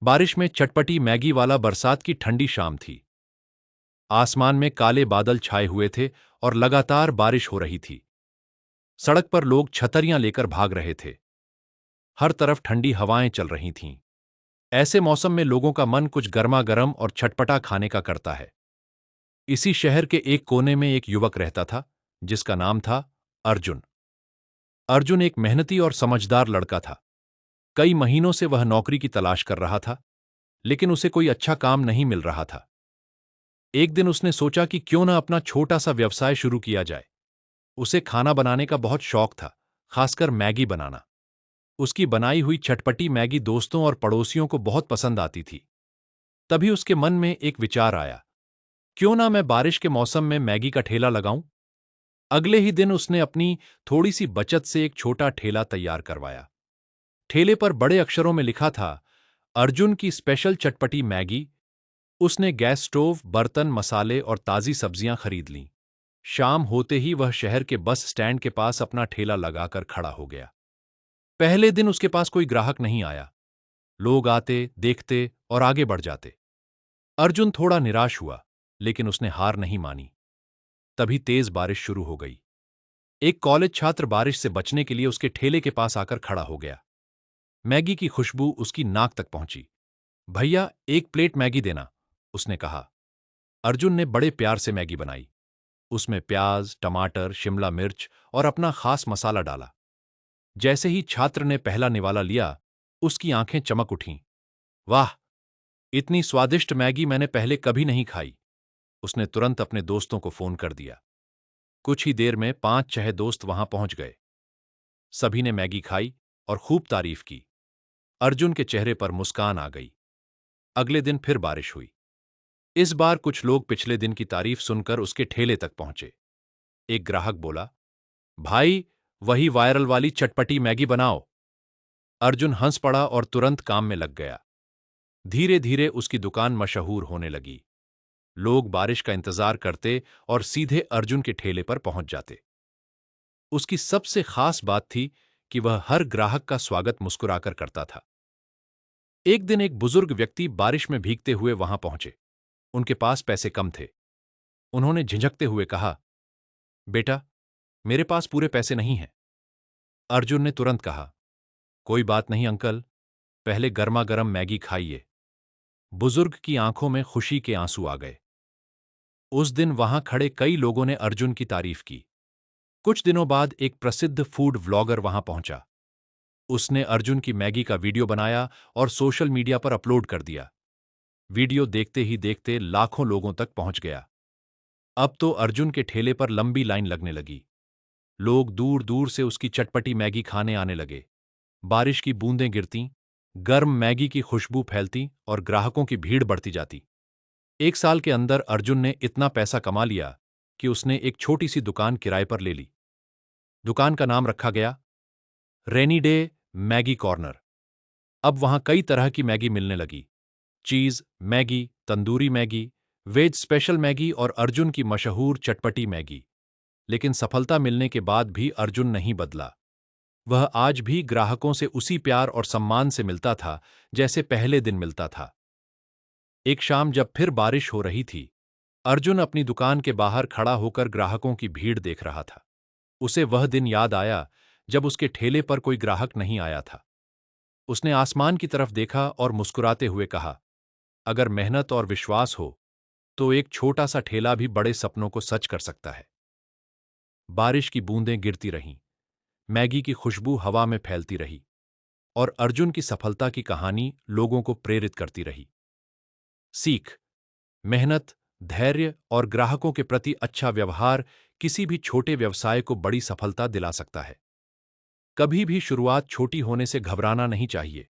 बारिश में चटपटी मैगी वाला बरसात की ठंडी शाम थी। आसमान में काले बादल छाए हुए थे और लगातार बारिश हो रही थी। सड़क पर लोग छतरियां लेकर भाग रहे थे। हर तरफ ठंडी हवाएं चल रही थीं। ऐसे मौसम में लोगों का मन कुछ गर्मा गर्म और चटपटा खाने का करता है। इसी शहर के एक कोने में एक युवक रहता था, जिसका नाम था अर्जुन। अर्जुन एक मेहनती और समझदार लड़का था। कई महीनों से वह नौकरी की तलाश कर रहा था, लेकिन उसे कोई अच्छा काम नहीं मिल रहा था। एक दिन उसने सोचा कि क्यों न अपना छोटा सा व्यवसाय शुरू किया जाए। उसे खाना बनाने का बहुत शौक था, खासकर मैगी बनाना। उसकी बनाई हुई चटपटी मैगी दोस्तों और पड़ोसियों को बहुत पसंद आती थी। तभी उसके मन में एक विचार आया, क्यों ना मैं बारिश के मौसम में मैगी का ठेला लगाऊं। अगले ही दिन उसने अपनी थोड़ी सी बचत से एक छोटा ठेला तैयार करवाया। ठेले पर बड़े अक्षरों में लिखा था, अर्जुन की स्पेशल चटपटी मैगी। उसने गैस स्टोव, बर्तन, मसाले और ताजी सब्जियां खरीद लीं। शाम होते ही वह शहर के बस स्टैंड के पास अपना ठेला लगाकर खड़ा हो गया। पहले दिन उसके पास कोई ग्राहक नहीं आया। लोग आते, देखते और आगे बढ़ जाते। अर्जुन थोड़ा निराश हुआ, लेकिन उसने हार नहीं मानी। तभी तेज बारिश शुरू हो गई। एक कॉलेज छात्र बारिश से बचने के लिए उसके ठेले के पास आकर खड़ा हो गया। मैगी की खुशबू उसकी नाक तक पहुंची। भैया, एक प्लेट मैगी देना, उसने कहा। अर्जुन ने बड़े प्यार से मैगी बनाई। उसमें प्याज, टमाटर, शिमला मिर्च और अपना खास मसाला डाला। जैसे ही छात्र ने पहला निवाला लिया, उसकी आंखें चमक उठीं। वाह, इतनी स्वादिष्ट मैगी मैंने पहले कभी नहीं खाई। उसने तुरंत अपने दोस्तों को फोन कर दिया। कुछ ही देर में 5-6 दोस्त वहां पहुंच गए। सभी ने मैगी खाई और खूब तारीफ की। अर्जुन के चेहरे पर मुस्कान आ गई। अगले दिन फिर बारिश हुई। इस बार कुछ लोग पिछले दिन की तारीफ सुनकर उसके ठेले तक पहुंचे। एक ग्राहक बोला, भाई, वही वायरल वाली चटपटी मैगी बनाओ। अर्जुन हंस पड़ा और तुरंत काम में लग गया। धीरे धीरे उसकी दुकान मशहूर होने लगी। लोग बारिश का इंतजार करते और सीधे अर्जुन के ठेले पर पहुंच जाते। उसकी सबसे खास बात थी कि वह हर ग्राहक का स्वागत मुस्कुराकर करता था। एक दिन एक बुजुर्ग व्यक्ति बारिश में भीगते हुए वहां पहुंचे। उनके पास पैसे कम थे। उन्होंने झिझकते हुए कहा, बेटा, मेरे पास पूरे पैसे नहीं हैं। अर्जुन ने तुरंत कहा, कोई बात नहीं अंकल, पहले गर्मा गर्म मैगी खाइए। बुजुर्ग की आंखों में खुशी के आंसू आ गए। उस दिन वहां खड़े कई लोगों ने अर्जुन की तारीफ की। कुछ दिनों बाद एक प्रसिद्ध फूड व्लॉगर वहां पहुंचा। उसने अर्जुन की मैगी का वीडियो बनाया और सोशल मीडिया पर अपलोड कर दिया। वीडियो देखते ही देखते लाखों लोगों तक पहुंच गया। अब तो अर्जुन के ठेले पर लंबी लाइन लगने लगी। लोग दूर दूर से उसकी चटपटी मैगी खाने आने लगे। बारिश की बूंदें गिरतीं, गर्म मैगी की खुशबू फैलती और ग्राहकों की भीड़ बढ़ती जाती। एक साल के अंदर अर्जुन ने इतना पैसा कमा लिया कि उसने एक छोटी सी दुकान किराए पर ले ली। दुकान का नाम रखा गया रेनी डे मैगी कॉर्नर। अब वहां कई तरह की मैगी मिलने लगी। Cheese Maggi, tandoori Maggi, veg special Maggi और अर्जुन की मशहूर चटपटी मैगी। लेकिन सफलता मिलने के बाद भी अर्जुन नहीं बदला। वह आज भी ग्राहकों से उसी प्यार और सम्मान से मिलता था, जैसे पहले दिन मिलता था। एक शाम जब फिर बारिश हो रही थी, अर्जुन अपनी दुकान के बाहर खड़ा होकर ग्राहकों की भीड़ देख रहा था। उसे वह दिन याद आया जब उसके ठेले पर कोई ग्राहक नहीं आया था। उसने आसमान की तरफ देखा और मुस्कुराते हुए कहा, अगर मेहनत और विश्वास हो, तो एक छोटा सा ठेला भी बड़े सपनों को सच कर सकता है। बारिश की बूंदें गिरती रहीं, मैगी की खुशबू हवा में फैलती रही और अर्जुन की सफलता की कहानी लोगों को प्रेरित करती रही। सीख: मेहनत, धैर्य और ग्राहकों के प्रति अच्छा व्यवहार किसी भी छोटे व्यवसाय को बड़ी सफलता दिला सकता है। कभी भी शुरुआत छोटी होने से घबराना नहीं चाहिए।